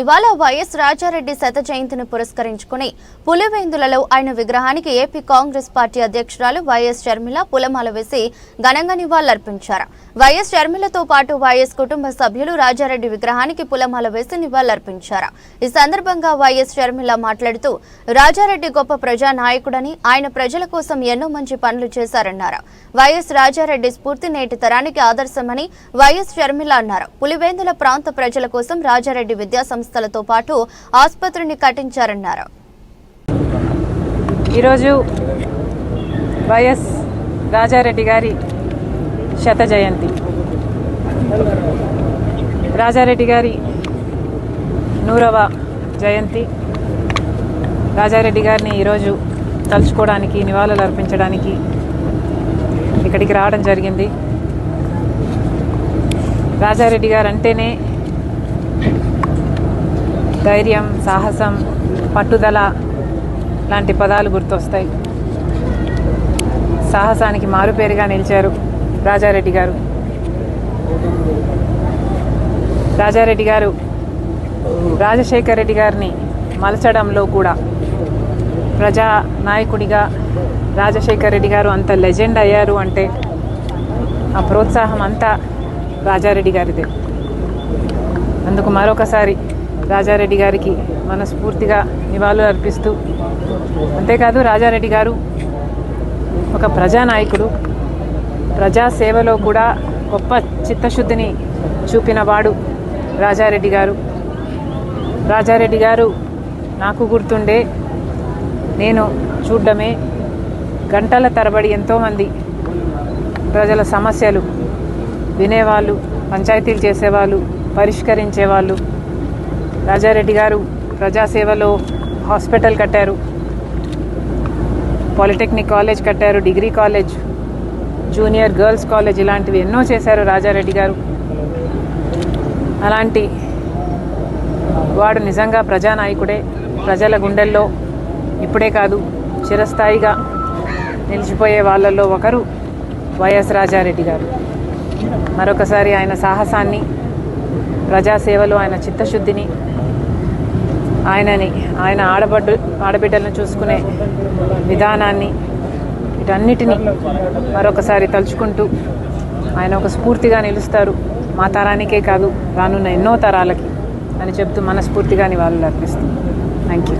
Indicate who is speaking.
Speaker 1: ఇవాళ వైఎస్ రాజారెడ్డి శత జయంతిని పురస్కరించుకుని పులివెందులలో ఆయన విగ్రహానికి ఏపీ కాంగ్రెస్ పార్టీ అధ్యక్షురాలు వైఎస్ షర్మిల పూలమాల వేసి ఘనంగా నివాళులర్పించారు. వైఎస్ షర్మిలతో పాటు వైఎస్ కుటుంబ సభ్యులు రాజారెడ్డి విగ్రహానికి పూలమాల వేసి నివాళులర్పించారు. ఈ సందర్భంగా వైఎస్ షర్మిల మాట్లాడుతూ రాజారెడ్డి గొప్ప ప్రజా నాయకుడని, ఆయన ప్రజల కోసం ఎన్నో మంచి పనులు చేశారన్నారు. వైఎస్ రాజారెడ్డి స్ఫూర్తి నేటి తరానికి ఆదర్శమని వైఎస్ షర్మిల అన్నారు. పులివెందుల ప్రాంత ప్రజల కోసం రాజారెడ్డి విద్యా సంస్థలతో పాటు ఆసుపత్రిని కట్టించారన్నారు.
Speaker 2: ఈరోజు వైఎస్ రాజారెడ్డి గారి శత జయంతి. రాజారెడ్డి గారి 100వ జయంతి. రాజారెడ్డి గారిని ఈరోజు తలుచుకోవడానికి, నివాళులు అర్పించడానికి ఇక్కడికి రావడం జరిగింది. రాజారెడ్డి గారు అంటేనే ధైర్యం, సాహసం, పట్టుదల లాంటి పదాలు గుర్తొస్తాయి. సాహసానికి మారుపేరుగా నిలిచారు రాజారెడ్డి గారు. రాజారెడ్డి గారు రాజశేఖర్ రెడ్డి గారిని మలచడంలో కూడా ప్రజా నాయకుడిగా రాజశేఖర్ రెడ్డి గారు అంత లెజెండ్ అయ్యారు అంటే ఆ ప్రోత్సాహం అంతా రాజారెడ్డి గారిదే. అందుకు మరొకసారి రాజారెడ్డి గారికి మనస్ఫూర్తిగా నివాళులు అర్పిస్తూ, అంతేకాదు రాజారెడ్డి గారు ఒక ప్రజానాయకుడు, ప్రజాసేవలో కూడా గొప్ప చిత్తశుద్ధిని చూపినవాడు రాజారెడ్డి గారు. రాజారెడ్డి గారు నాకు గుర్తుండే, నేను చూడడమే, గంటల తరబడి ఎంతోమంది ప్రజల సమస్యలు వినేవాళ్ళు, పంచాయతీలు చేసేవాళ్ళు, పరిష్కరించేవాళ్ళు. రాజారెడ్డి గారు ప్రజాసేవలో హాస్పిటల్ కట్టారు, పాలిటెక్నిక్ కాలేజ్ కట్టారు, degree college, junior girls college, ఇలాంటివి ఎన్నో చేశారు రాజారెడ్డి గారు. అలాంటి వాడు నిజంగా ప్రజానాయకుడే. ప్రజల గుండెల్లో ఇప్పుడే కాదు, చిరస్థాయిగా నిలిచిపోయే వాళ్ళల్లో ఒకరు వైఎస్ రాజారెడ్డి గారు. మరొకసారి ఆయన సాహసాన్ని, ప్రజాసేవలో ఆయన చిత్తశుద్ధిని, ఆయన ఆడబిడ్డలను చూసుకునే విధానాన్ని, వీటన్నిటినీ మరొకసారి తలుచుకుంటూ ఆయన ఒక స్ఫూర్తిగా నిలుస్తారు. మా తరానికే కాదు, రానున్న ఎన్నో తరాలకి అని చెప్తూ మనస్ఫూర్తిగా నివాళులు అర్పిస్తాం. Thank you.